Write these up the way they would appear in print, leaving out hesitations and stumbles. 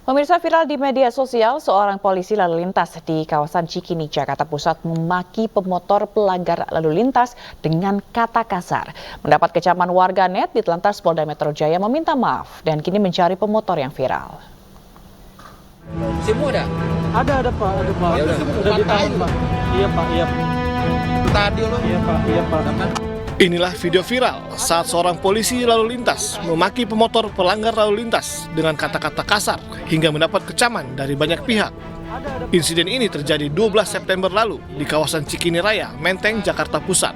Pemirsa, viral di media sosial, seorang polisi lalu lintas di kawasan Cikini, Jakarta Pusat memaki pemotor pelanggar lalu lintas dengan kata kasar. Mendapat kecaman warganet, Ditlantas Polda Metro Jaya meminta maaf dan kini mencari pemotor yang viral. Semua ada? Ada Pak, ada Pak. Ya udah, Sudah ditahan Pak. Iya Pak, iya. Tadi lo. Iya Pak. Inilah video viral saat seorang polisi lalu lintas memaki pemotor pelanggar lalu lintas dengan kata-kata kasar hingga mendapat kecaman dari banyak pihak. Insiden ini terjadi 12 September lalu di kawasan Cikini Raya, Menteng, Jakarta Pusat.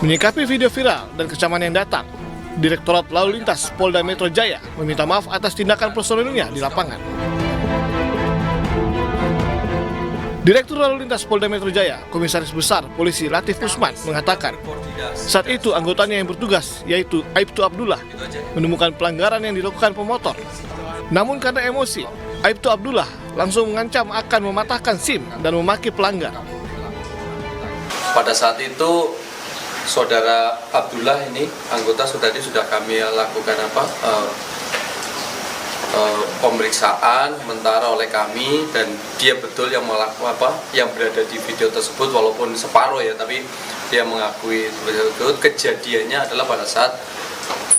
Menyikapi video viral dan kecaman yang datang, Direktorat Lalu Lintas Polda Metro Jaya meminta maaf atas tindakan personilnya di lapangan. Direktur Lalu Lintas Polda Metro Jaya, Komisaris Besar Polisi Latif Usman mengatakan, saat itu anggotanya yang bertugas, yaitu Aibtu Abdullah, menemukan pelanggaran yang dilakukan pemotor. Namun karena emosi, Aibtu Abdullah langsung mengancam akan mematahkan SIM dan memaki pelanggar. Pada saat itu, saudara Abdullah ini, anggota Sudadi sudah kami lakukan pemeriksaan sementara oleh kami, dan dia betul yang melakukan yang berada di video tersebut, walaupun separuh ya, tapi dia mengakui tersebut. Kejadiannya adalah pada saat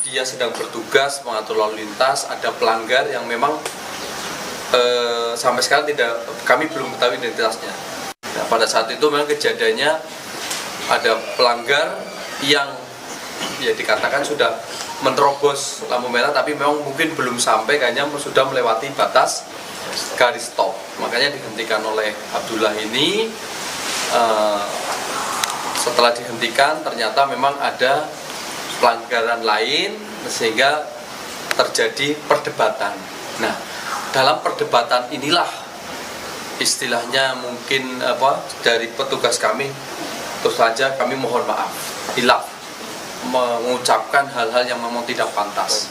dia sedang bertugas mengatur lalu lintas, ada pelanggar yang memang sampai sekarang kami belum mengetahui identitasnya. Nah, pada saat itu memang kejadiannya ada pelanggar yang ya dikatakan sudah menerobos lampu merah, tapi memang mungkin belum sampai, kayaknya sudah melewati batas garis stop. Makanya dihentikan oleh Abdullah ini. Setelah dihentikan ternyata memang ada pelanggaran lain sehingga terjadi perdebatan. Nah, dalam perdebatan inilah istilahnya mungkin dari petugas kami, terus saja kami mohon maaf, hilaf, mengucapkan hal-hal yang memang tidak pantas.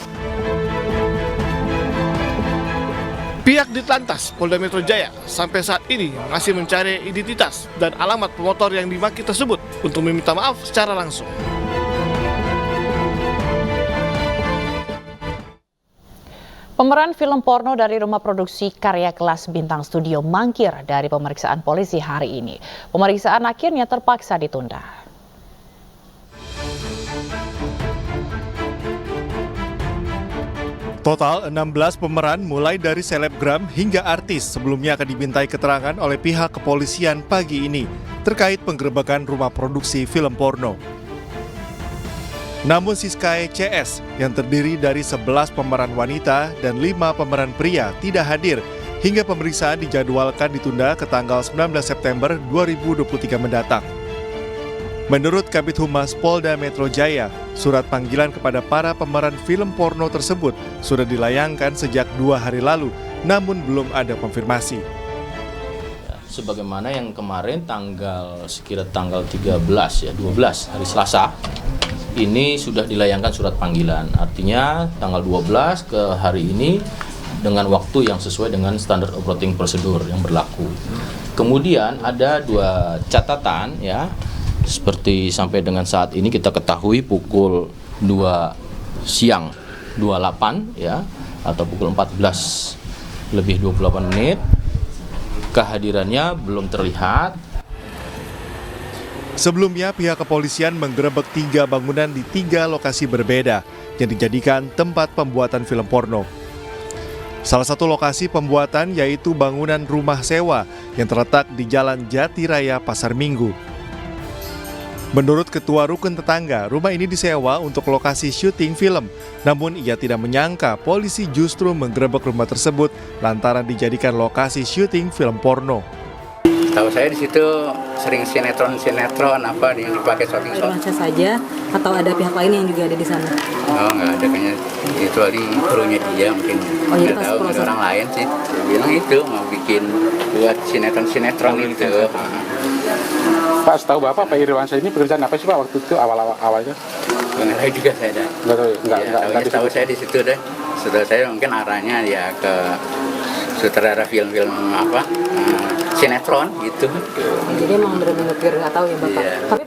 Pihak Ditlantas Polda Metro Jaya sampai saat ini masih mencari identitas dan alamat pemotor yang dimaki tersebut untuk meminta maaf secara langsung. Pemeran film porno dari rumah produksi karya kelas bintang studio mangkir dari pemeriksaan polisi hari ini. Pemeriksaan akhirnya terpaksa ditunda. Total 16 pemeran mulai dari selebgram hingga artis sebelumnya akan dimintai keterangan oleh pihak kepolisian pagi ini terkait penggerebekan rumah produksi film porno. Namun Siskae CS yang terdiri dari 11 pemeran wanita dan 5 pemeran pria tidak hadir hingga pemeriksaan dijadwalkan ditunda ke tanggal 19 September 2023 mendatang. Menurut Kabid Humas Polda Metro Jaya, surat panggilan kepada para pemeran film porno tersebut sudah dilayangkan sejak 2 hari lalu, namun belum ada konfirmasi. Sebagaimana yang kemarin sekira tanggal 13 ya, 12 hari Selasa, ini sudah dilayangkan surat panggilan. Artinya tanggal 12 ke hari ini dengan waktu yang sesuai dengan standar operating procedure yang berlaku. Kemudian ada 2 catatan ya. Seperti sampai dengan saat ini kita ketahui pukul 2 siang 28 ya, atau pukul 14 lebih 28 menit kehadirannya belum terlihat. Sebelumnya pihak kepolisian menggerebek 3 bangunan di 3 lokasi berbeda yang dijadikan tempat pembuatan film porno. Salah satu lokasi pembuatan yaitu bangunan rumah sewa yang terletak di Jalan Jati Raya Pasar Minggu. Menurut Ketua Rukun Tetangga, rumah ini disewa untuk lokasi syuting film. Namun ia tidak menyangka polisi justru menggerebek rumah tersebut lantaran dijadikan lokasi syuting film porno. Tahu saya di situ sering sinetron apa yang dipakai syuting. Romansa saja atau ada pihak lain yang juga ada di sana? Oh, nggak ada, kayaknya kecuali krunya dia mungkin. Oh, nggak tahu, ada orang lain sih. Dia bilang itu mau bikin buat sinetron itu. Pak, setahu Bapak, Pak Irwansyah ini pekerjaan apa sih Pak waktu itu awalnya? Nggak tahu juga saya dah. Nggak tahu saya di situ deh. Setelah saya mungkin arahnya ya ke sutradara film-film sinetron gitu. Jadi emang benar-benar nggak tahu ya Bapak. Iya. Tapi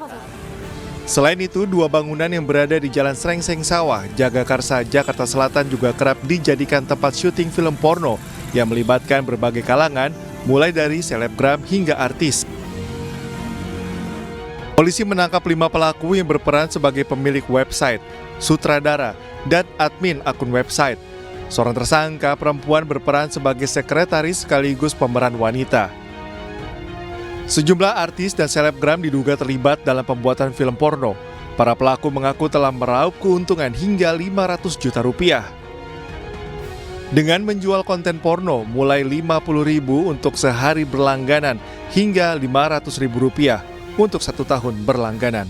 Selain itu, 2 bangunan yang berada di Jalan Srengseng Sawah, Jagakarsa, Jakarta Selatan juga kerap dijadikan tempat syuting film porno yang melibatkan berbagai kalangan, mulai dari selebgram hingga artis. Polisi menangkap 5 pelaku yang berperan sebagai pemilik website, sutradara, dan admin akun website. Seorang tersangka perempuan berperan sebagai sekretaris sekaligus pemeran wanita. Sejumlah artis dan selebgram diduga terlibat dalam pembuatan film porno. Para pelaku mengaku telah meraup keuntungan hingga 500 juta rupiah. Dengan menjual konten porno mulai 50.000 untuk sehari berlangganan hingga 500.000 rupiah untuk 1 tahun berlangganan.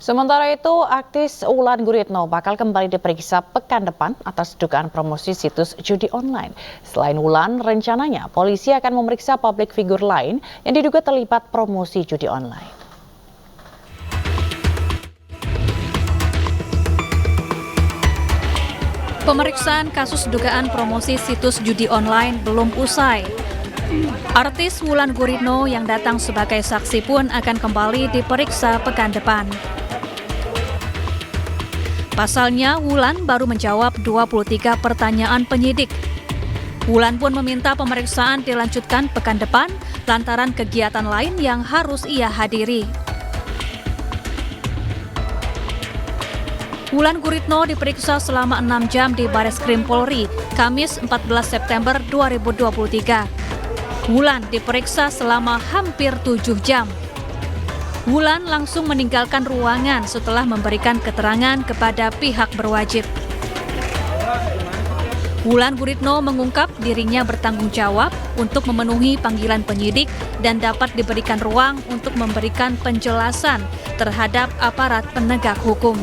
Sementara itu, artis Wulan Guritno bakal kembali diperiksa pekan depan atas dugaan promosi situs judi online. Selain Wulan, rencananya polisi akan memeriksa publik figur lain yang diduga terlibat promosi judi online. Pemeriksaan kasus dugaan promosi situs judi online belum usai. Artis Wulan Guritno yang datang sebagai saksi pun akan kembali diperiksa pekan depan. Pasalnya, Wulan baru menjawab 23 pertanyaan penyidik. Wulan pun meminta pemeriksaan dilanjutkan pekan depan lantaran kegiatan lain yang harus ia hadiri. Wulan Guritno diperiksa selama 6 jam di Bareskrim Polri, Kamis 14 September 2023. Wulan diperiksa selama hampir 7 jam. Wulan langsung meninggalkan ruangan setelah memberikan keterangan kepada pihak berwajib. Wulan Guritno mengungkap dirinya bertanggung jawab untuk memenuhi panggilan penyidik dan dapat diberikan ruang untuk memberikan penjelasan terhadap aparat penegak hukum.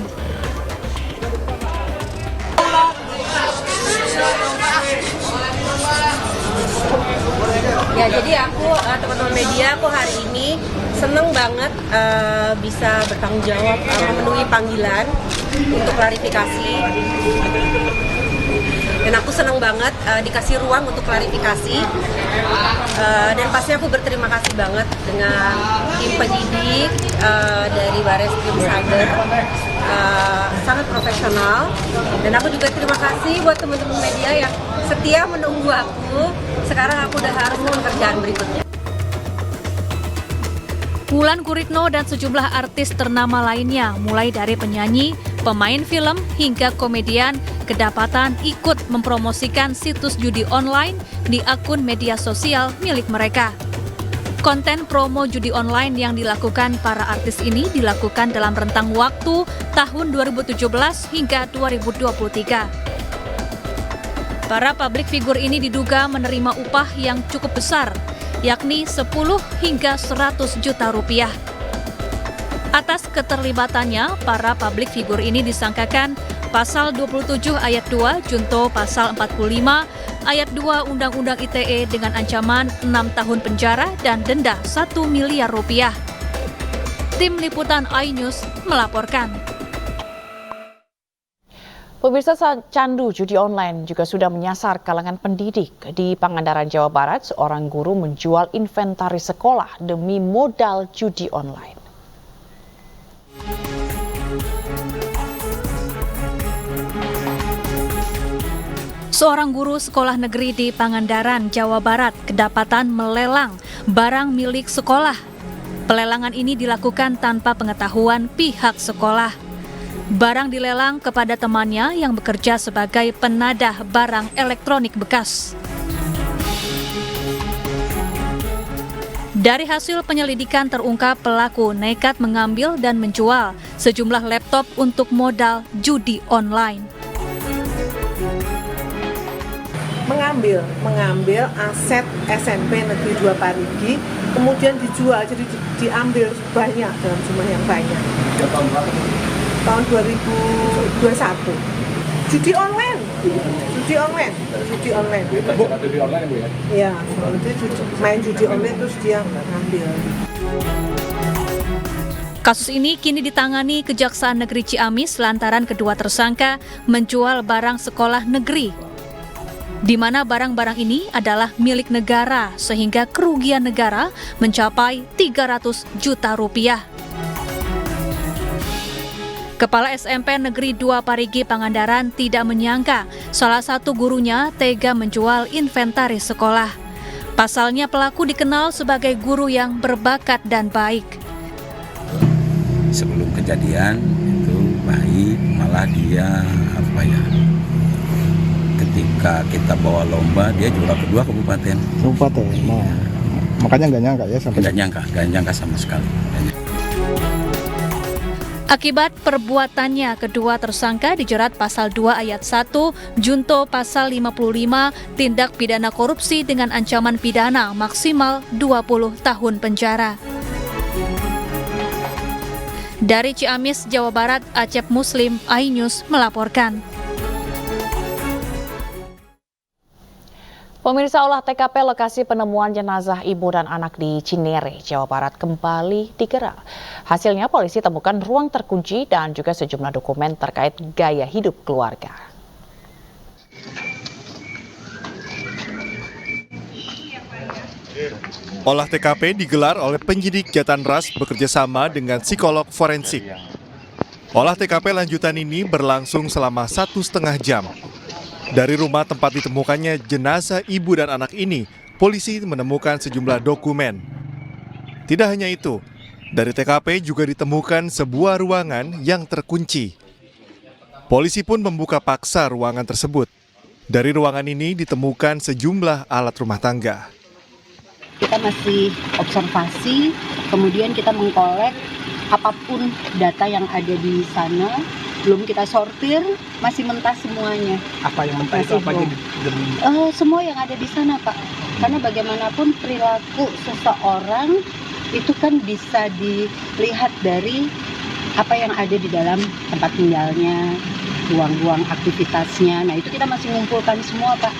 Ya, jadi aku teman-teman media, aku hari ini seneng banget bisa bertanggung jawab memenuhi panggilan untuk klarifikasi. Dan aku seneng banget dikasih ruang untuk klarifikasi. Dan pasti aku berterima kasih banget dengan tim penyidik dari Bareskrim Cyber. Sangat profesional. Dan aku juga terima kasih buat teman-teman media yang setia menunggu aku. Sekarang aku udah harus ke pekerjaan berikutnya. Wulan Guritno dan sejumlah artis ternama lainnya, mulai dari penyanyi, pemain film, hingga komedian, kedapatan ikut mempromosikan situs judi online di akun media sosial milik mereka. Konten promo judi online yang dilakukan para artis ini dilakukan dalam rentang waktu tahun 2017 hingga 2023. Para publik figur ini diduga menerima upah yang cukup besar, yakni 10 hingga 100 juta rupiah. Atas keterlibatannya, para publik figur ini disangkakan Pasal 27 Ayat 2 Junto Pasal 45 Ayat 2 Undang-Undang ITE dengan ancaman 6 tahun penjara dan denda 1 miliar rupiah. Tim Liputan iNews melaporkan. Pemirsa, candu judi online juga sudah menyasar kalangan pendidik. Di Pangandaran, Jawa Barat, seorang guru menjual inventaris sekolah demi modal judi online. Seorang guru sekolah negeri di Pangandaran, Jawa Barat, kedapatan melelang barang milik sekolah. Pelelangan ini dilakukan tanpa pengetahuan pihak sekolah. Barang dilelang kepada temannya yang bekerja sebagai penadah barang elektronik bekas. Dari hasil penyelidikan terungkap pelaku nekat mengambil dan menjual sejumlah laptop untuk modal judi online. Mengambil aset SMP Negeri 2 Parigi, kemudian dijual, jadi diambil banyak dalam jumlah yang banyak. Tahun 2021. Judi online. Judi online, Bu ya? Iya, main judi online terus dia ngambil. Kasus ini kini ditangani Kejaksaan Negeri Ciamis lantaran kedua tersangka menjual barang sekolah negeri. di mana barang-barang ini adalah milik negara sehingga kerugian negara mencapai 300 juta rupiah. Kepala SMP Negeri 2 Parigi Pangandaran tidak menyangka salah satu gurunya tega menjual inventaris sekolah. Pasalnya pelaku dikenal sebagai guru yang berbakat dan baik. Sebelum kejadian itu baik, malah dia ketika kita bawa lomba dia juara kedua kabupaten. Nah, makanya nggak nyangka ya sampai. Nggak nyangka sama sekali. Akibat perbuatannya, kedua tersangka dijerat pasal 2 ayat 1, junto pasal 55, tindak pidana korupsi dengan ancaman pidana maksimal 20 tahun penjara. Dari Ciamis, Jawa Barat, Acep Muslim, iNews melaporkan. Pemirsa, olah TKP lokasi penemuan jenazah ibu dan anak di Cinere, Jawa Barat kembali digelar. Hasilnya polisi temukan ruang terkunci dan juga sejumlah dokumen terkait gaya hidup keluarga. Olah TKP digelar oleh penyidik Jatanras bekerjasama dengan psikolog forensik. Olah TKP lanjutan ini berlangsung selama 1,5 jam. Dari rumah tempat ditemukannya jenazah ibu dan anak ini, polisi menemukan sejumlah dokumen. Tidak hanya itu, dari TKP juga ditemukan sebuah ruangan yang terkunci. Polisi pun membuka paksa ruangan tersebut. Dari ruangan ini ditemukan sejumlah alat rumah tangga. Kita masih observasi, kemudian kita mengkolek apapun data yang ada di sana. Belum kita sortir, masih mentah semuanya. Apa yang mentah itu apa aja? Semua yang ada di sana, Pak. Karena bagaimanapun perilaku seseorang itu kan bisa dilihat dari apa yang ada di dalam tempat tinggalnya, ruang-ruang aktivitasnya. Nah, itu kita masih mengumpulkan semua, Pak.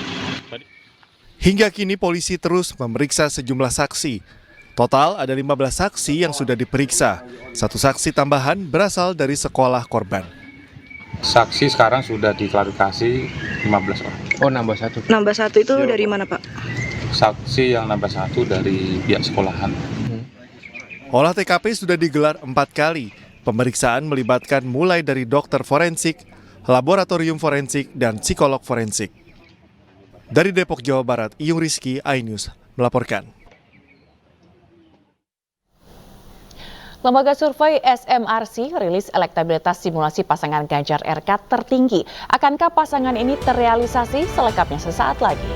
Hingga kini polisi terus memeriksa sejumlah saksi. Total ada 15 saksi yang sudah diperiksa. 1 saksi tambahan berasal dari sekolah korban. Saksi sekarang sudah diklarifikasi 15 orang. Oh, nambah 1. Nambah 1 itu dari mana, Pak? Saksi yang nambah 1 dari pihak sekolahan. Olah TKP sudah digelar 4 kali. Pemeriksaan melibatkan mulai dari dokter forensik, laboratorium forensik, dan psikolog forensik. Dari Depok, Jawa Barat, Iyung Rizky, iNews melaporkan. Lembaga survei SMRC rilis elektabilitas simulasi pasangan Ganjar RK tertinggi. Akankah pasangan ini terrealisasi? Selengkapnya sesaat lagi.